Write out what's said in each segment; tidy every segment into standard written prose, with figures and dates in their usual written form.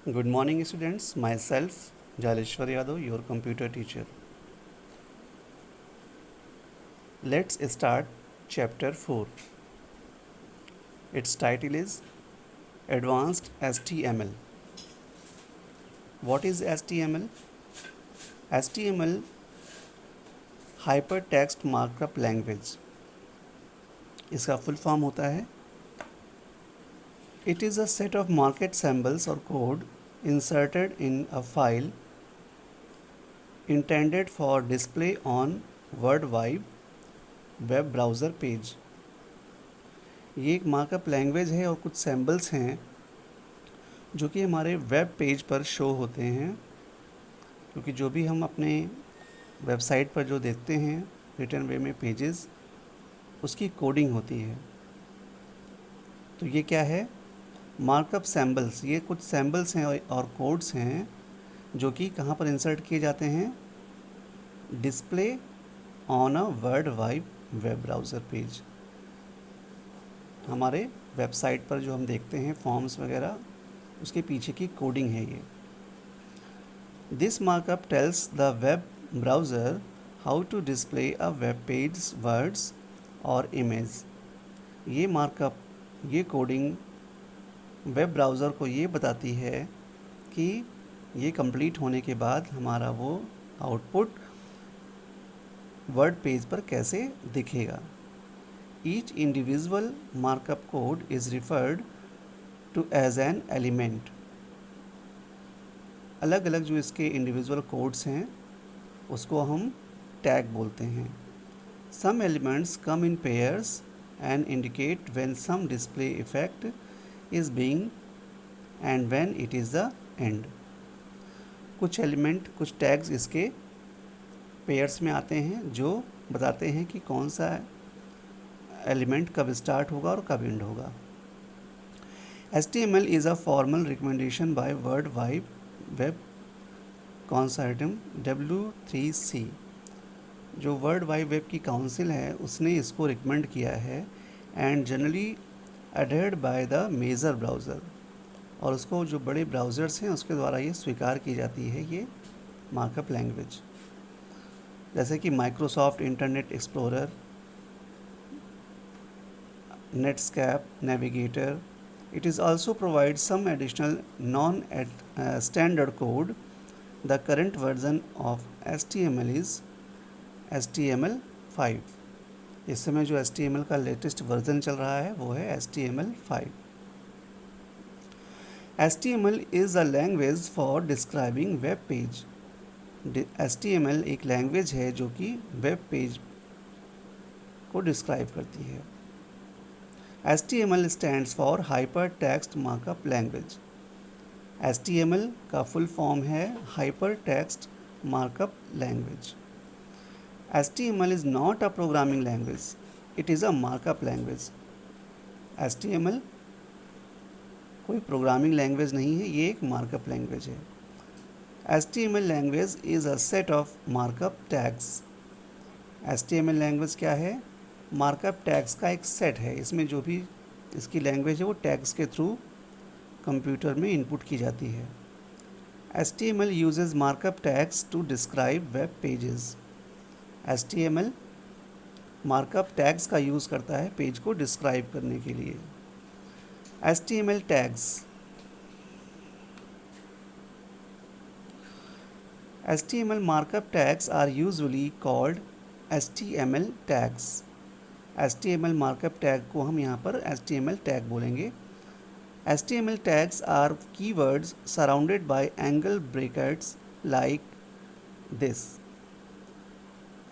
Good morning, students. Myself, Jaleshwar Yadav, your computer teacher. Let's start chapter 4. Its title is Advanced HTML. What is HTML? HTML Hypertext Markup Language. इसका full form होता है It is a set of market symbols or code inserted in a file intended for display on World Wide web browser page. ये एक markup language है और कुछ symbols हैं जो कि हमारे वेब पेज पर शो होते हैं, क्योंकि जो भी हम अपने वेबसाइट पर जो देखते हैं रिटन वे में पेजेस, उसकी कोडिंग होती है। तो ये क्या है? Markup symbols. ये कुछ सैम्बल्स हैं और कोड्स हैं जो कि कहाँ पर इंसर्ट किए जाते हैं? Display on a world Wide web browser page. हमारे वेबसाइट पर जो हम देखते हैं फॉर्म्स वगैरह, उसके पीछे की कोडिंग है ये। This markup tells the web browser how to display a web page words और इमेज। ये मार्कअप, ये कोडिंग वेब ब्राउज़र को ये बताती है कि ये कंप्लीट होने के बाद हमारा वो आउटपुट वर्ड पेज पर कैसे दिखेगा। Each individual markup code is referred to as an element. अलग अलग जो इसके इंडिविजुअल कोड्स हैं उसको हम टैग बोलते हैं। Some elements come in pairs and indicate when some display effect is being and when it is the end. कुछ एलिमेंट, कुछ टैग्स इसके पेयर्स में आते हैं जो बताते हैं कि कौन सा एलिमेंट कब स्टार्ट होगा और कब एंड होगा। HTML is a formal recommendation by World Wide Web consortium W3C। जो वर्ल्ड वाइड वेब की काउंसिल है उसने इसको रिकमेंड किया है and generally adhered by the major browser. और उसको जो बड़े ब्राउज़र्स हैं उसके द्वारा ये स्वीकार की जाती है ये मार्कअप लैंग्वेज, जैसे कि Microsoft internet explorer, Netscape, navigator. It is also provides some additional non-standard code. The current version of HTML is HTML5। इस समय जो HTML का लेटेस्ट वर्जन चल रहा है वो है HTML5। HTML is a language for describing web page। HTML एक लैंग्वेज है जो कि वेब पेज को डिस्क्राइब करती है। HTML stands for Hypertext Markup Language। HTML का फुल फॉर्म है Hypertext Markup Language। HTML is not a programming language, it is a markup language। HTML कोई प्रोग्रामिंग लैंग्वेज नहीं है, ये एक मार्कअप लैंग्वेज है। HTML language is a set of markup tags. HTML language क्या है? Markup tags का एक सेट है। इसमें जो भी इसकी लैंग्वेज है वो टैग्स के थ्रू कंप्यूटर में इनपुट की जाती है। HTML uses markup tags to describe web pages। HTML markup tags का यूज़ करता है पेज को डिस्क्राइब करने के लिए। HTML tags. HTML markup tags are usually called HTML tags। HTML markup tag को हम यहाँ पर HTML टैग बोलेंगे। HTML tags are keywords surrounded by angle brackets like this।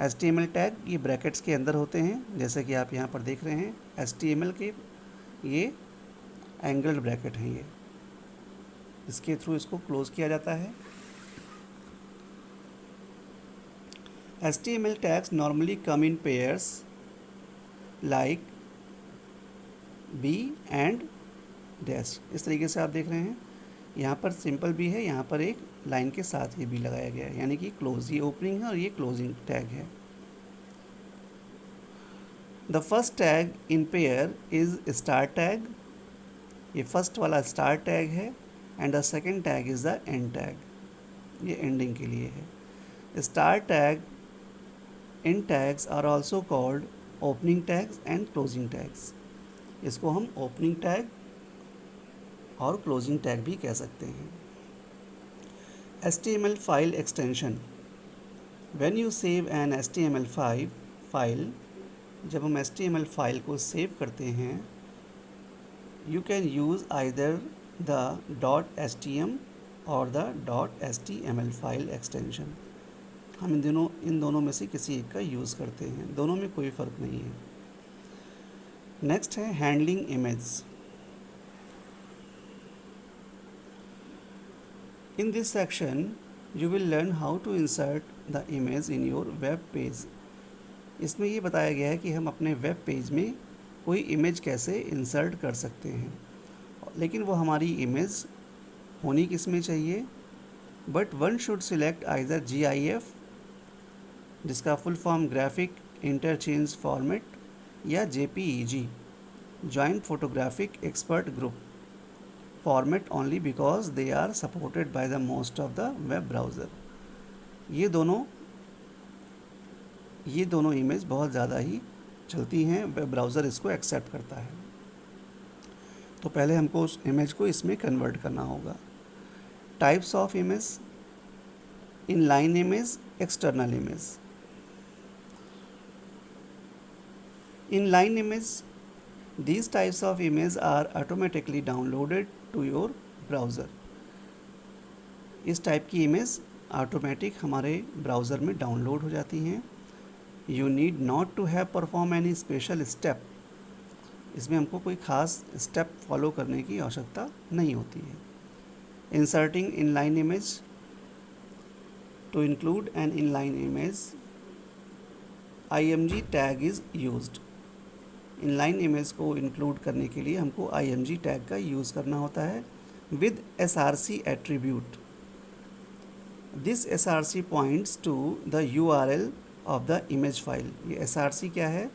HTML tag ये ब्रैकेट्स के अंदर होते हैं, जैसे कि आप यहाँ पर देख रहे हैं। HTML के ये एंगल्ड ब्रैकेट हैं, ये इसके थ्रू इसको क्लोज किया जाता है। HTML tags normally come in pairs like B and dash। इस तरीके से आप देख रहे हैं, यहाँ पर सिंपल भी है, यहाँ पर एक लाइन के साथ ये भी लगाया गया है, यानी कि क्लोज। ये ओपनिंग है और ये क्लोजिंग टैग है। The first tag in pair is start tag. ये फर्स्ट वाला स्टार टैग है and the second tag is the end tag, ये एंडिंग के लिए है। Start tag, and tags are also called opening tags and closing tags. इसको हम opening tag और क्लोजिंग टैग भी कह सकते हैं। HTML file extension, when you save an HTML file, जब हम HTML फाइल को सेव करते हैं, you can use either the .htm और द .html फाइल एक्सटेंशन। हम इन दोनों में से किसी एक का यूज़ करते हैं, दोनों में कोई फ़र्क नहीं है। नेक्स्ट है handling image. In this section, you will learn how to insert the image in your web page. इसमें ये बताया गया है कि हम अपने वेब पेज में कोई इमेज कैसे इंसर्ट कर सकते हैं, लेकिन वो हमारी इमेज होनी किस में चाहिए। But one should select either GIF, जिसका full form graphic interchange format, या JPEG, joint photographic expert group format only because they are supported by the most of the web browser. ये दोनों इमेज बहुत ज़्यादा ही चलती हैं, वेब ब्राउज़र इसको accept करता है। तो पहले हमको उस इमेज को इसमें कन्वर्ट करना होगा। Types of image, inline image, external image. Inline image, these types of images are automatically downloaded to your browser। इस टाइप की इमेज ऑटोमेटिक हमारे ब्राउज़र में डाउनलोड हो जाती हैं। You need not to have perform any special step, इसमें हमको कोई ख़ास स्टेप फॉलो करने की आवश्यकता नहीं होती है। Inserting inline image, to include an inline image IMG tag is used. Inline image को इंक्लूड करने के लिए हमको IMG टैग का यूज़ करना होता है with SRC attribute. This SRC points to the URL of the image file. ये SRC क्या है?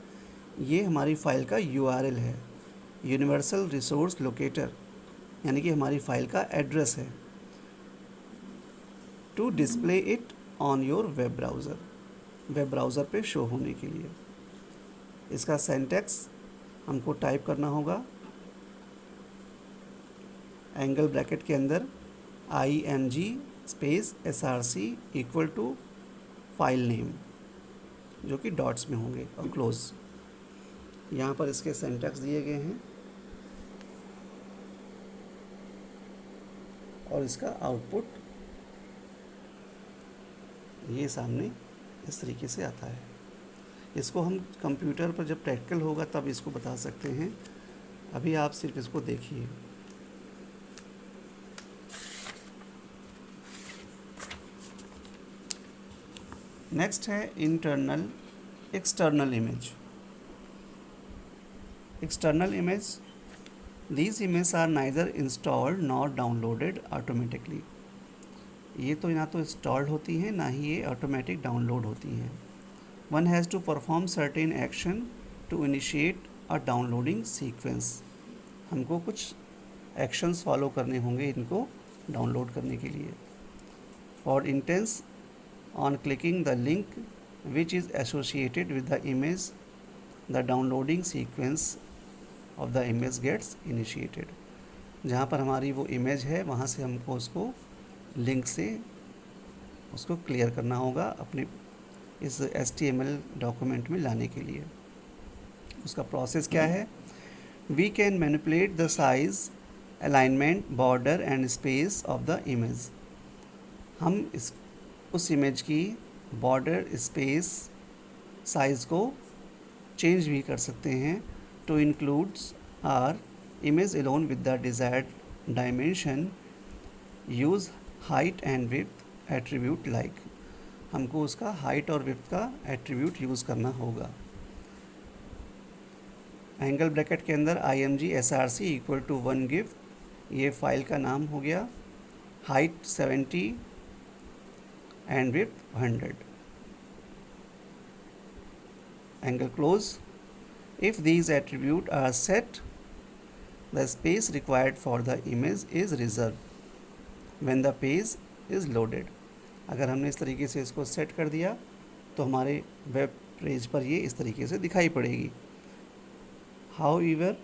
ये हमारी फाइल का URL है, यूनिवर्सल रिसोर्स लोकेटर, यानी कि हमारी फाइल का एड्रेस है। To display it on your web browser, web browser पे शो होने के लिए। इसका सिंटैक्स हमको टाइप करना होगा, एंगल ब्रैकेट के अंदर IMG space SRC equal to file name, जो कि डॉट्स में होंगे, और क्लोज। यहाँ पर इसके सिंटैक्स दिए गए हैं और इसका आउटपुट ये सामने इस तरीके से आता है। इसको हम कंप्यूटर पर जब प्रैक्टिकल होगा तब इसको बता सकते हैं, अभी आप सिर्फ इसको देखिए। नेक्स्ट है internal external image. External image, these image are neither installed nor downloaded automatically. ये तो ना तो इंस्टॉल्ड होती हैं, ना ही ये ऑटोमेटिक डाउनलोड होती हैं। One has to perform certain action to initiate a downloading sequence. हमको कुछ एक्शंस फॉलो करने होंगे इनको डाउनलोड करने के लिए। For instance, on clicking the link which is associated with the image, the downloading sequence of the image gets initiated. जहाँ पर हमारी वो इमेज है वहाँ से हमको उसको लिंक से उसको क्लियर करना होगा अपने इस HTML डॉक्यूमेंट में लाने के लिए। उसका प्रोसेस क्या है? We can manipulate the size, alignment, border and space of the image. हम उस इमेज की बॉर्डर, स्पेस, साइज़ को चेंज भी कर सकते हैं। To includes our image along with the desired dimension, use height and width attribute like. हमको उसका हाइट और विड्थ का एट्रीब्यूट यूज़ करना होगा। एंगल ब्रैकेट के अंदर IMG SRC equal to 1 give, ये फाइल का नाम हो गया। Height 70 and width 100। Angle close, if these attributes are set, the space required for the image is reserved। When the page is loaded. अगर हमने इस तरीके से इसको सेट कर दिया तो हमारे वेब पेज पर ये इस तरीके से दिखाई पड़ेगी। However,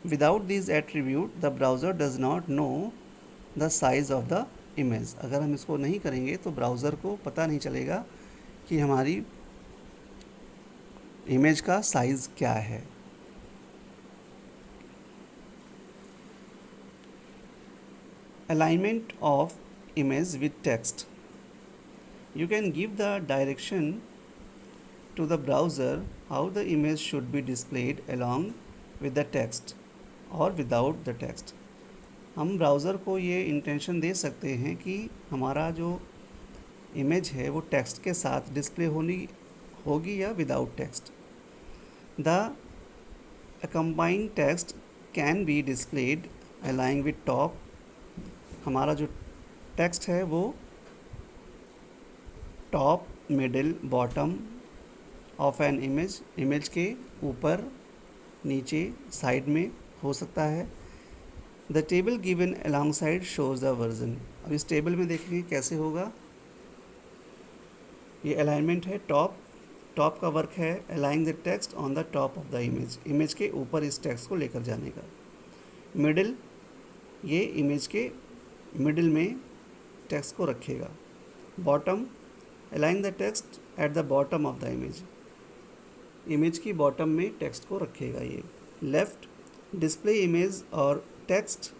without this attribute the browser does not know the size of the image. अगर हम इसको नहीं करेंगे तो ब्राउज़र को पता नहीं चलेगा कि हमारी इमेज का साइज़ क्या है। Alignment of image with text. You can give the direction to the browser how the image should be displayed along with the text or without the text. हम ब्राउज़र को ये इंटेंशन दे सकते हैं कि हमारा जो इमेज है वो टेक्स्ट के साथ डिस्प्ले होगी या without text. The accompanying text can be displayed aligned with top। हमारा जो टेक्स्ट है वो top, middle, bottom of an image के ऊपर, नीचे, साइड में हो सकता है। The table given along side shows the version. अब इस टेबल में देखेंगे कैसे होगा। ये अलाइनमेंट है, टॉप का वर्क है align the text on the top of the image के ऊपर इस टेक्स्ट को लेकर जाने का। मिडिल, ये इमेज के मिडिल में टेक्स्ट को रखेगा। Bottom, align the text at the bottom of the image की बॉटम में टेक्स्ट को रखेगा ये। लेफ़्ट, डिस्प्ले इमेज और text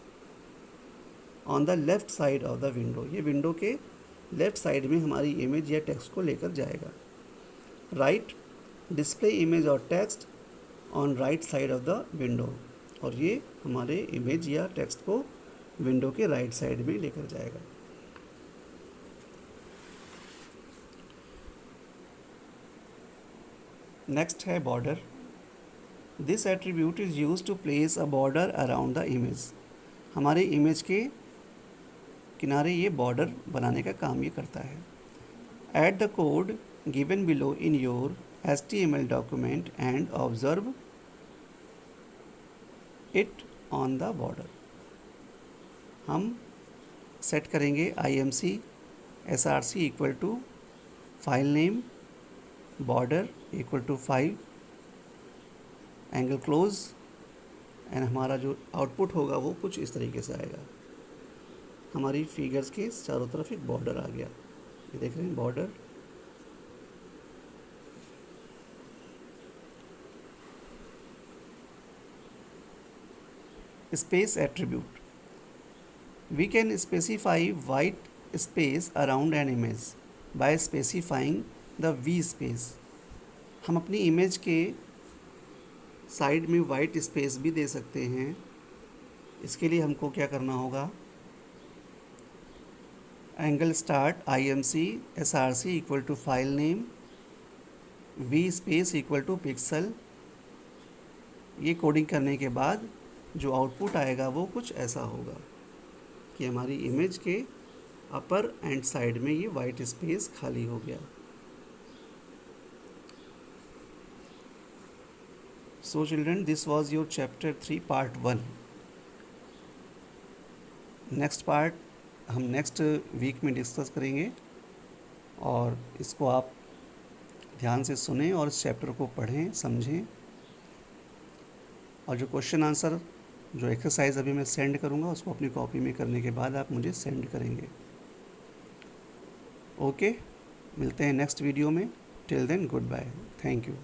on the left side of the window. ये विंडो के लेफ़्ट साइड में हमारी इमेज या टेक्स्ट को लेकर जाएगा। राइट, डिस्प्ले इमेज और text on right side of the window, और ये हमारे इमेज या टेक्स्ट को विंडो के राइट साइड में लेकर जाएगा। नेक्स्ट है border. This attribute is use to place a border around the image. हमारे इमेज के किनारे ये बॉर्डर बनाने का काम ये करता है। Add the code given below in your HTML document and observe it on the border. हम सेट करेंगे IMC SRC equal to file name, border equal to 5, angle close, and हमारा जो आउटपुट होगा वो कुछ इस तरीके से आएगा। हमारी फिगर्स के चारों तरफ एक बॉर्डर आ गया, ये देख रहे हैं border. Space attribute. We can specify white space around an image by specifying the V space। हम अपनी इमेज के साइड में वाइट स्पेस भी दे सकते हैं। इसके लिए हमको क्या करना होगा, angle start IMC SRC equal to file name, V space equal to pixel. ये कोडिंग करने के बाद जो आउटपुट आएगा वो कुछ ऐसा होगा कि हमारी इमेज के अपर एंड साइड में ये वाइट स्पेस खाली हो गया। So children, this was your chapter 3 part 1। Next part हम नेक्स्ट वीक में डिस्कस करेंगे, और इसको आप ध्यान से सुनें और इस चैप्टर को पढ़ें, समझें, और जो क्वेश्चन आंसर जो एक्सरसाइज अभी मैं सेंड करूँगा उसको अपनी कॉपी में करने के बाद आप मुझे सेंड करेंगे। ओके, मिलते हैं नेक्स्ट वीडियो में। Till then goodbye, thank you.